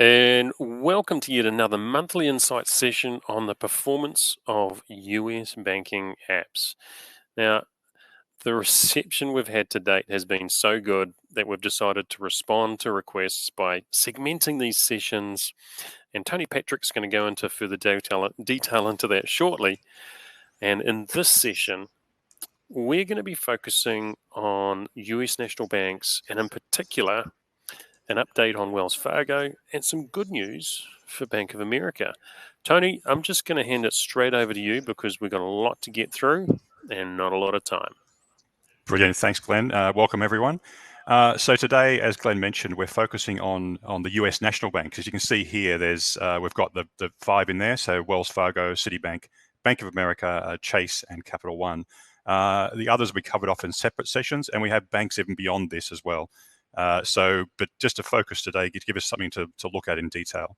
And welcome to yet another monthly insight session on the performance of US banking apps. Now, the reception we've had to date has been so good that we've decided to respond to requests by segmenting these sessions. And Tony Patrick's going to go into further detail into that shortly. And in this session, we're going to be focusing on US national banks, and in particular, an update on Wells Fargo, and some good news for Bank of America. Tony, I'm just going to hand it straight over to you because we've got a lot to get through and not a lot of time. Brilliant. Thanks, Glenn. Welcome, everyone. So today, as Glenn mentioned, we're focusing on the US national banks. As you can see here, we've got the five in there. So Wells Fargo, Citibank, Bank of America, Chase, and Capital One. The others we covered off in separate sessions, and we have banks even beyond this as well. But just to focus today, give us something to look at in detail.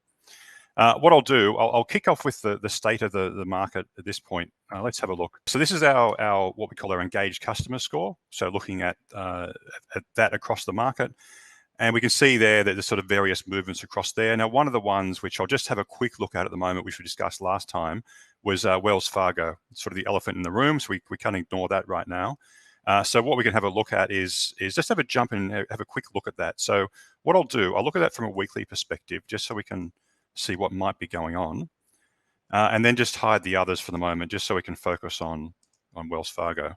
What I'll do, I'll kick off with the state of the market at this point. Let's have a look. So this is our what we call our engaged customer score. So looking at that across the market, and we can see there that there's sort of various movements across there. Now, one of the ones which I'll just have a quick look at the moment, which we discussed last time, was Wells Fargo, sort of the elephant in the room. So we can't ignore that right now. So what we can have a look at is just have a jump and have a quick look at that. So what I'll do, I'll look at that from a weekly perspective, just so we can see what might be going on, and then just hide the others for the moment, just so we can focus on Wells Fargo.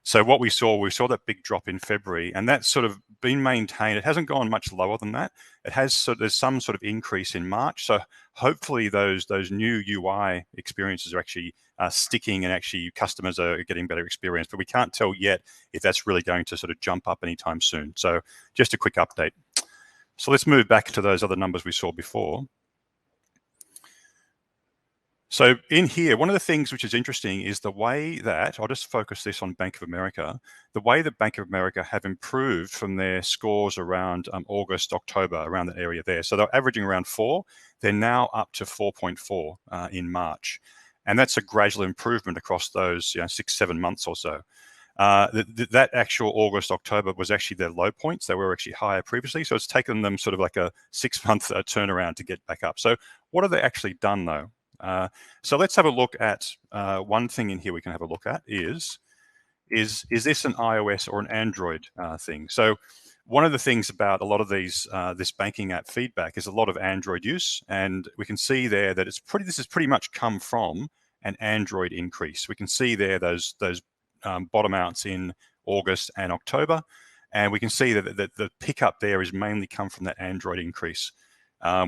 So what we saw that big drop in February, and that's sort of been maintained. It hasn't gone much lower than that. It has, so there's some sort of increase in March. So hopefully those new UI experiences are actually sticking, and actually customers are getting better experience. But we can't tell yet if that's really going to sort of jump up anytime soon. So just a quick update. So let's move back to those other numbers we saw before. So in here, one of the things which is interesting is the way that, I'll just focus this on Bank of America, the way that Bank of America have improved from their scores around August, October, around that area there. So they're averaging around 4. They're now up to 4.4 in March. And that's a gradual improvement across those 6-7 months or so. That actual August, October was actually their low points. They were actually higher previously. So it's taken them sort of like a 6-month turnaround to get back up. So what have they actually done though? So let's have a look at one thing in here we can have a look at is this an iOS or an Android thing? So one of the things about a lot of these this banking app feedback is a lot of Android use, and we can see there that this has pretty much come from an Android increase. We can see there those bottom outs in August and October, and we can see that the pickup there is mainly come from that Android increase,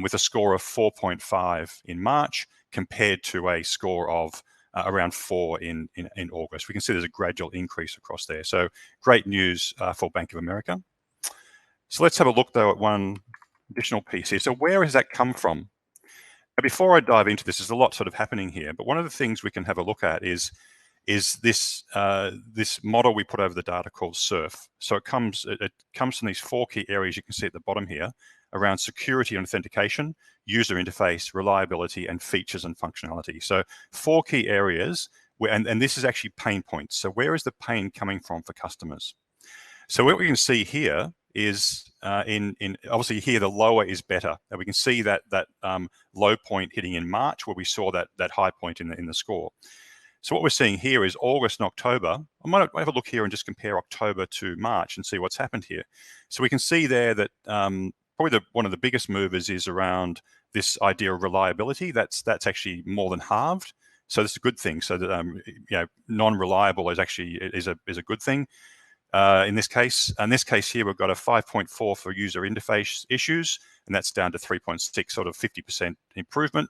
with a score of 4.5 in March compared to a score of around 4 in August. We can see there's a gradual increase across there. So great news for Bank of America. So let's have a look though at one additional piece here. So where has that come from? Now, before I dive into this, there's a lot sort of happening here, but one of the things we can have a look at is this model we put over the data called SURF. So it comes from these 4 key areas you can see at the bottom here around security and authentication, user interface, reliability, and features and functionality. So 4 key areas, and this is actually pain points. So where is the pain coming from for customers? So what we can see here is obviously here the lower is better. And we can see that low point hitting in March, where we saw that high point in the score. So what we're seeing here is August and October. I might have a look here and just compare October to March and see what's happened here. So we can see there that probably one of the biggest movers is around this idea of reliability. That's actually more than halved. So this is a good thing. So that non-reliable is actually a good thing. In this case here, we've got a 5.4 for user interface issues, and that's down to 3.6, sort of 50% improvement.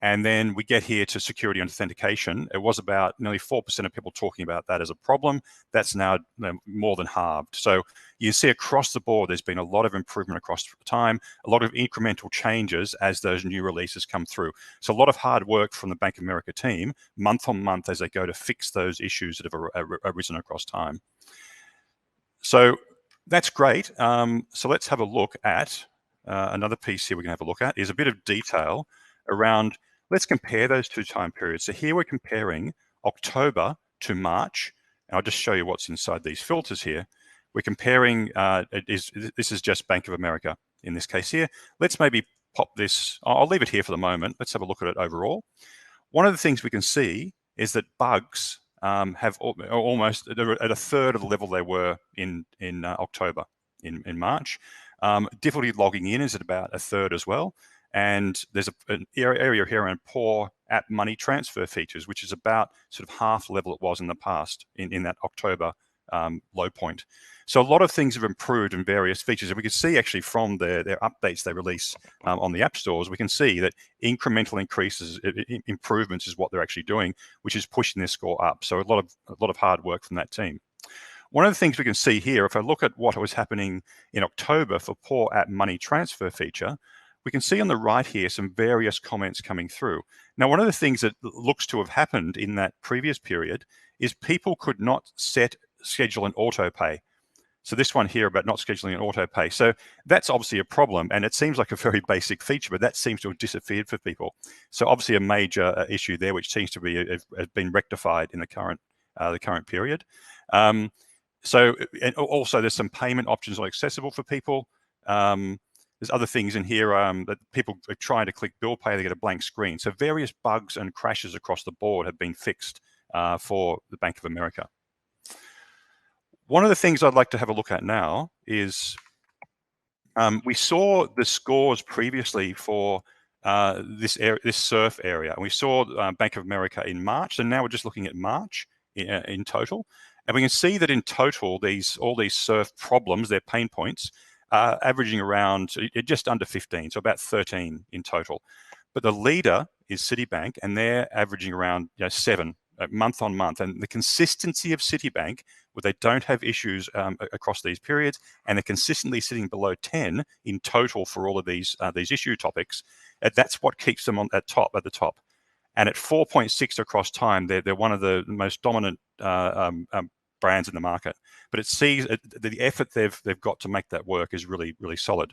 And then we get here to security and authentication. It was about nearly 4% of people talking about that as a problem. That's now more than halved. So you see across the board, there's been a lot of improvement across time, a lot of incremental changes as those new releases come through. So a lot of hard work from the Bank of America team, month on month, as they go to fix those issues that have arisen across time. So that's great. So let's have a look at another piece here we can have a look at is a bit of detail around. Let's compare those 2 time periods. So here we're comparing October to March, and I'll just show you what's inside these filters here. We're comparing, this is just Bank of America in this case here. Let's maybe pop this, I'll leave it here for the moment. Let's have a look at it overall. One of the things we can see is that bugs have almost at a third of the level they were in October, in March. Difficulty logging in is at about a third as well. And there's an area here around poor app money transfer features, which is about sort of half the level it was in the past in that October low point. So a lot of things have improved in various features. And we can see actually from their updates they release on the app stores, we can see that incremental improvements is what they're actually doing, which is pushing their score up. So a lot of hard work from that team. One of the things we can see here, if I look at what was happening in October for poor app money transfer feature, we can see on the right here some various comments coming through. Now, one of the things that looks to have happened in that previous period is people could not schedule an auto pay. So this one here about not scheduling an auto pay. So that's obviously a problem, and it seems like a very basic feature, but that seems to have disappeared for people. So obviously a major issue there, which seems to be have been rectified in the current period. So and also there's some payment options are accessible for people. There's other things in here that people are trying to click bill pay, they get a blank screen. So various bugs and crashes across the board have been fixed for the Bank of America. One of the things I'd like to have a look at now is we saw the scores previously for this surf area. And we saw Bank of America in March, and now we're just looking at March in total. And we can see that in total, all these surf problems, their pain points, are averaging around just under 15, so about 13 in total. But the leader is Citibank, and they're averaging around 7 month on month. And the consistency of Citibank, where they don't have issues across these periods, and they're consistently sitting below 10 in total for all of these issue topics, that's what keeps them at the top. And at 4.6 across time, they're one of the most dominant brands in the market. But it sees the effort they've got to make that work is really, really solid.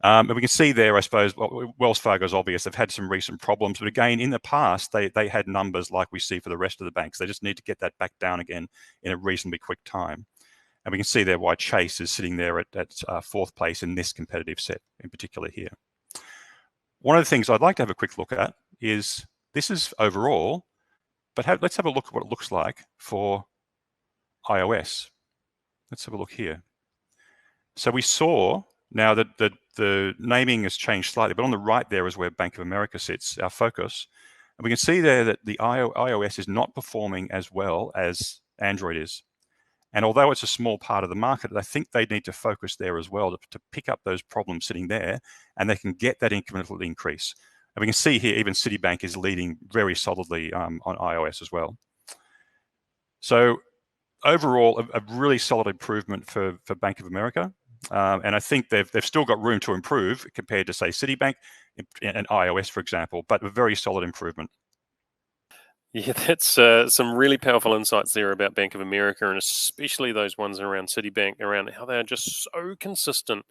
And we can see there, I suppose, Wells Fargo is obvious. They've had some recent problems, but again, in the past, they had numbers like we see for the rest of the banks. They just need to get that back down again in a reasonably quick time. And we can see there why Chase is sitting there at fourth place in this competitive set in particular here. One of the things I'd like to have a quick look at is, this is overall, but let's have a look at what it looks like for iOS. Let's have a look here. So we saw now that the naming has changed slightly, but on the right there is where Bank of America sits, our focus. And we can see there that the iOS is not performing as well as Android is. And although it's a small part of the market, I think they need to focus there as well to pick up those problems sitting there, and they can get that incremental increase. And we can see here, even Citibank is leading very solidly on iOS as well. So overall, a really solid improvement for Bank of America. And I think they've still got room to improve compared to, say, Citibank and iOS, for example, but a very solid improvement. Yeah, that's some really powerful insights there about Bank of America, and especially those ones around Citibank, around how they are just so consistent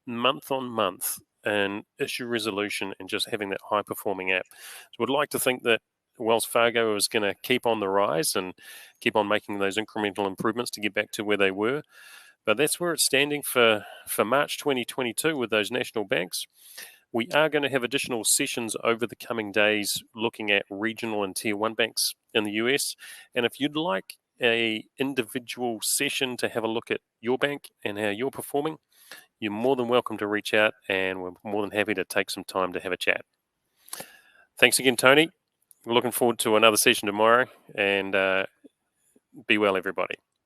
month on month in issue resolution and just having that high-performing app. So I'd like to think that Wells Fargo is going to keep on the rise and keep on making those incremental improvements to get back to where they were. But that's where it's standing for March 2022 with those national banks. We are going to have additional sessions over the coming days looking at regional and tier 1 banks in the US. And if you'd like a individual session to have a look at your bank and how you're performing, you're more than welcome to reach out, and we're more than happy to take some time to have a chat. Thanks again, Tony. We're looking forward to another session tomorrow, and be well, everybody.